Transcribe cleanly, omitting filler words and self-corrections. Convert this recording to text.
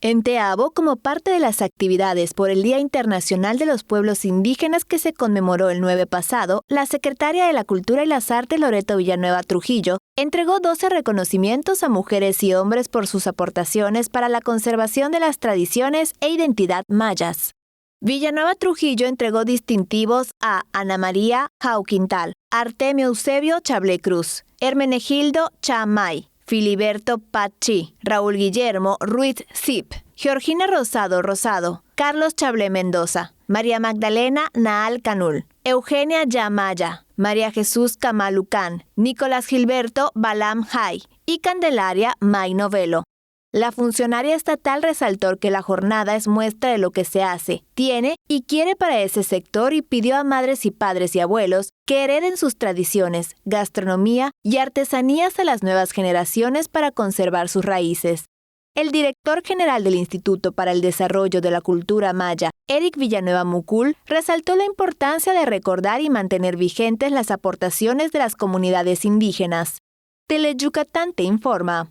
En Teabo, como parte de las actividades por el Día Internacional de los Pueblos Indígenas que se conmemoró el 9 pasado, la secretaria de la Cultura y las Artes, Loreto Villanueva Trujillo, entregó 12 reconocimientos a mujeres y hombres por sus aportaciones para la conservación de las tradiciones e identidad mayas. Villanueva Trujillo entregó distintivos a Ana María Jauquintal, Artemio Eusebio Chablé Cruz, Hermenegildo Chamay, Filiberto Pachi, Raúl Guillermo Ruiz Zip, Georgina Rosado Rosado, Carlos Chablé Mendoza, María Magdalena Naal Canul, Eugenia Yamaya, María Jesús Camalucán, Nicolás Gilberto Balam Jai y Candelaria May Novelo. La funcionaria estatal resaltó que la jornada es muestra de lo que se hace, tiene y quiere para ese sector y pidió a madres y padres y abuelos que hereden sus tradiciones, gastronomía y artesanías a las nuevas generaciones para conservar sus raíces. El director general del Instituto para el Desarrollo de la Cultura Maya, Eric Villanueva Mucul, resaltó la importancia de recordar y mantener vigentes las aportaciones de las comunidades indígenas. Teleyucatán te informa.